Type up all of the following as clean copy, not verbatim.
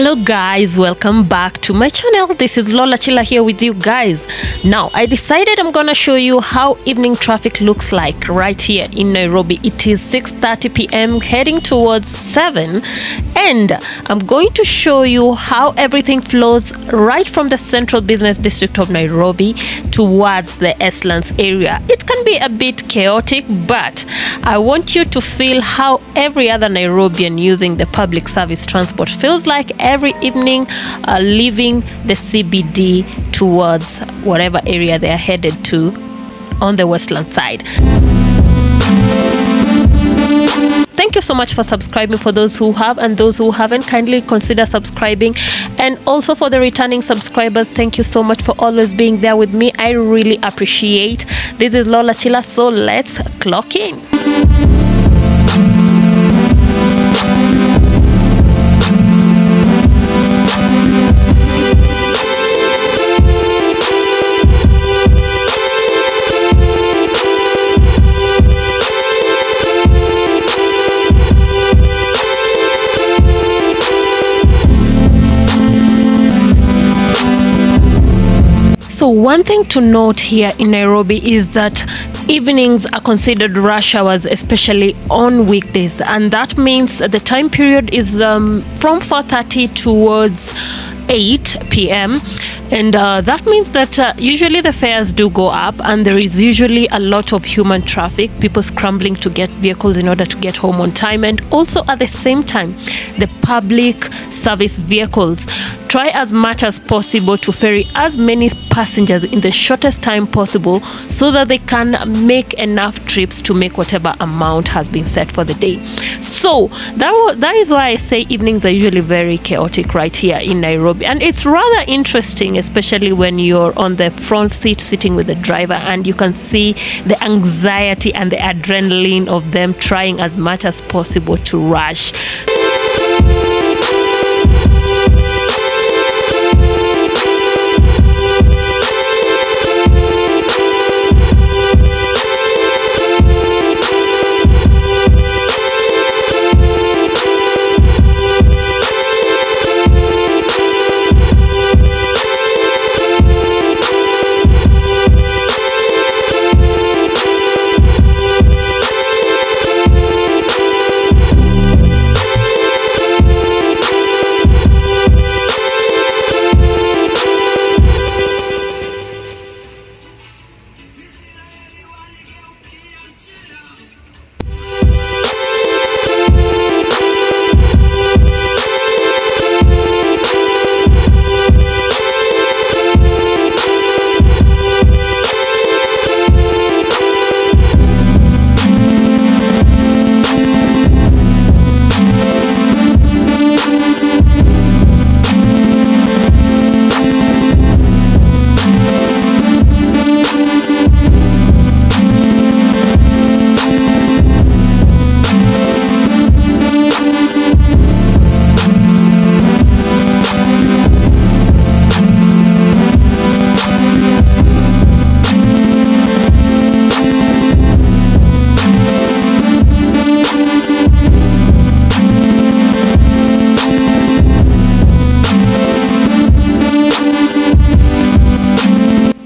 Hello guys, welcome back to my channel. This is Lola Chilla here with you guys. Now I decided I'm gonna show you how evening traffic looks like right here in Nairobi. It is 6:30 p.m. heading towards 7, and I'm going to show you how everything flows right from the central business district of Nairobi towards the Estlands area. It can be a bit chaotic, but I want you to feel how every other Nairobian using the public service transport feels like every evening, leaving the CBD towards whatever area they are headed to on the Westland side. Thank you so much for subscribing. For those who have and those who haven't, kindly consider subscribing. And also for the returning subscribers, thank you so much for always being there with me. I really appreciate. This is Lola Chilla, so let's clock in. So one thing to note here in Nairobi is that evenings are considered rush hours, especially on weekdays, and that means the time period is from 4:30 towards 8 p.m. and that means that usually the fares do go up, and there is usually a lot of human traffic, people scrambling to get vehicles in order to get home on time. And also at the same time, the public service vehicles try as much as possible to ferry as many passengers in the shortest time possible so that they can make enough trips to make whatever amount has been set for the day. So that is why I say evenings are usually very chaotic right here in Nairobi. And it's rather interesting, especially when you're on the front seat sitting with the driver and you can see the anxiety and the adrenaline of them trying as much as possible to rush.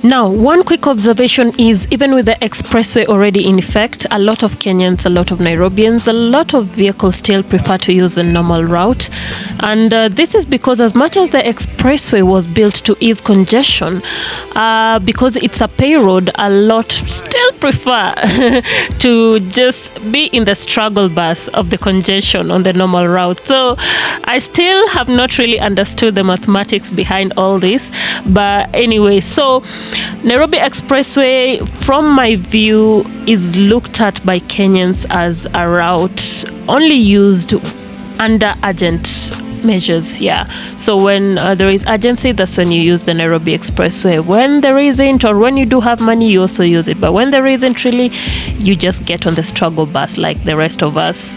Now, one quick observation is, even with the expressway already in effect, a lot of Kenyans, a lot of Nairobians, a lot of vehicles still prefer to use the normal route. And this is because as much as the expressway was built to ease congestion, because it's a pay road, a lot still prefer to just be in the struggle bus of the congestion on the normal route. So I still have not really understood the mathematics behind all this. But anyway, so Nairobi Expressway, from my view, is looked at by Kenyans as a route only used under urgent measures. Yeah, so when there is urgency, that's when you use the Nairobi Expressway. When there isn't, or when you do have money, you also use it. But when there isn't really, you just get on the struggle bus like the rest of us.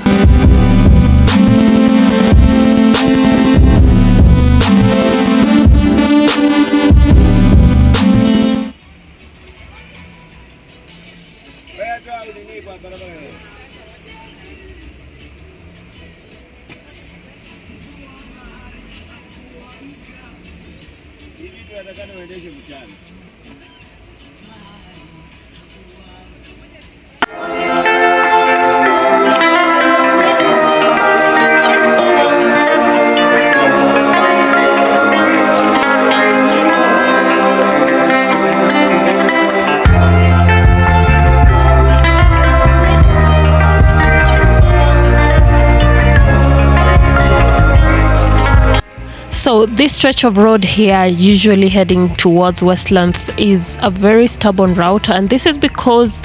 So this stretch of road here, usually heading towards Westlands, is a very stubborn route, and this is because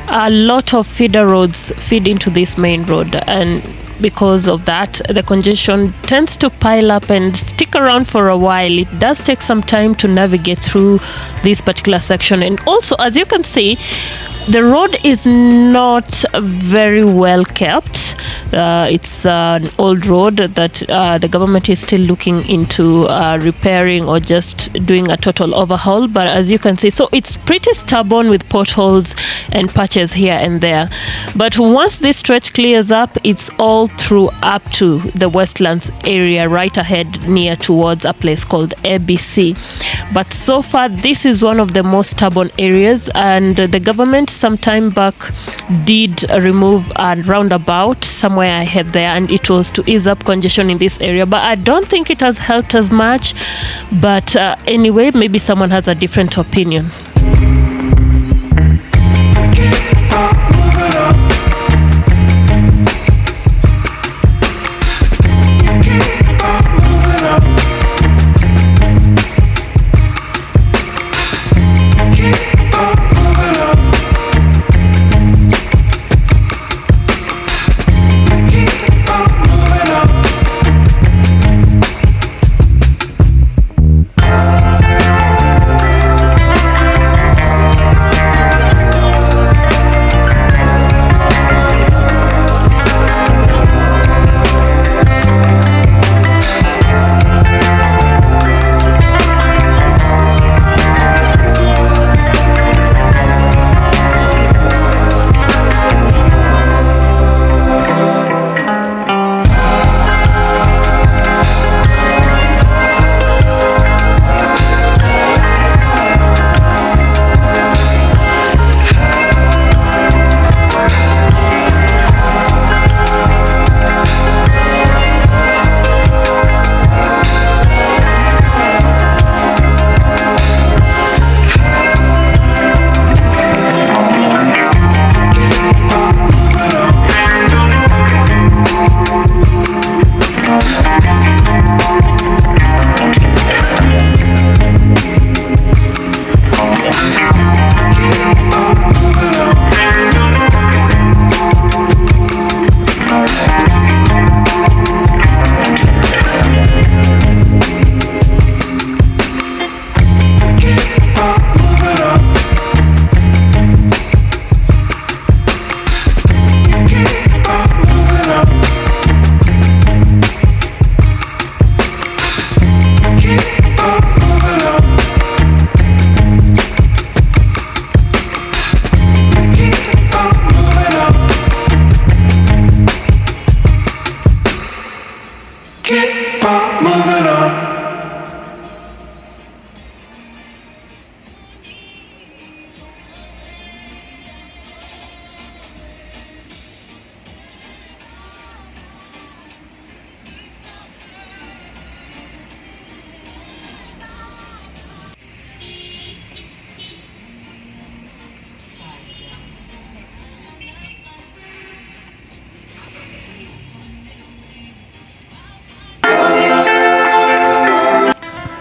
a lot of feeder roads feed into this main road, and because of that the congestion tends to pile up and stick around for a while. It does take some time to navigate through this particular section, and also, as you can see, the road is not very well kept. It's an old road that the government is still looking into repairing or just doing a total overhaul. But as you can see, so it's pretty stubborn with potholes and patches here and there. But once this stretch clears up, it's all through up to the Westlands area right ahead near towards a place called ABC. But so far, this is one of the most stubborn areas, and the government some time back did remove a roundabout somewhere ahead there, and it was to ease up congestion in this area, but I don't think it has helped as much. But anyway, maybe someone has a different opinion.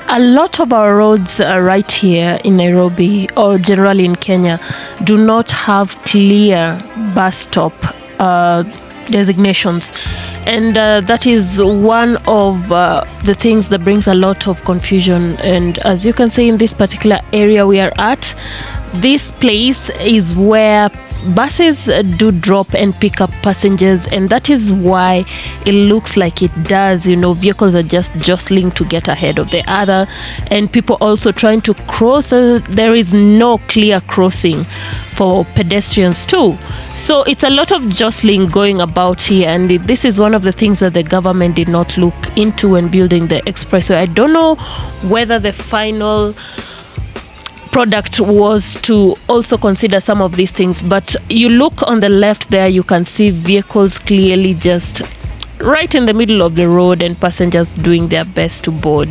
A lot of our roads right here in Nairobi, or generally in Kenya, do not have clear bus stop designations, and that is one of the things that brings a lot of confusion. And as you can see, in this particular area we are at, This place is where buses do drop and pick up passengers, and that is why it looks like it does. Vehicles are just jostling to get ahead of the other, and people also trying to cross. There is no clear crossing for pedestrians too, so it's a lot of jostling going about here, and this is one of the things that the government did not look into when building the expressway. I don't know whether the final product was to also consider some of these things, but you look on the left there, you can see vehicles clearly just right in the middle of the road and passengers doing their best to board.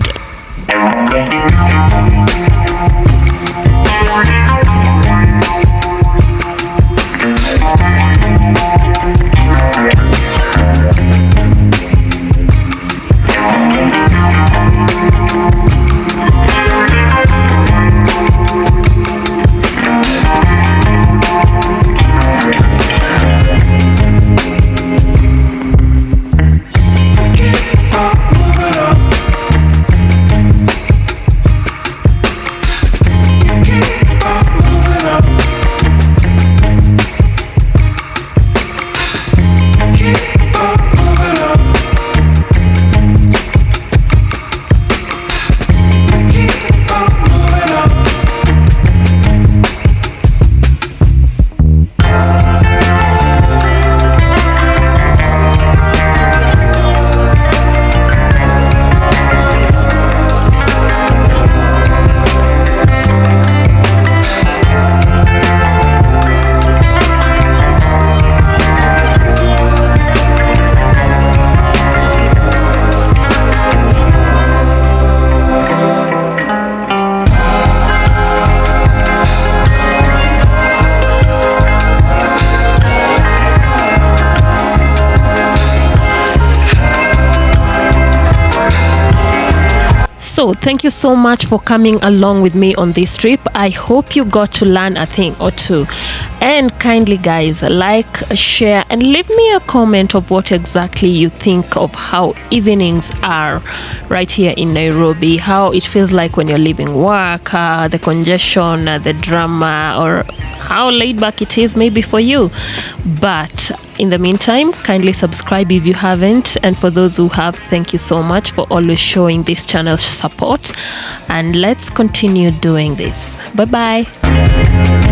So thank you so much for coming along with me on this trip. I hope you got to learn a thing or two. And kindly guys, like, share, and leave me a comment of what exactly you think of how evenings are right here in Nairobi, how it feels like when you're leaving work, the congestion, the drama, or how laid back it is maybe for you. But in the meantime, kindly subscribe if you haven't, and for those who have, thank you so much for always showing this channel support, and let's continue doing this. Bye bye.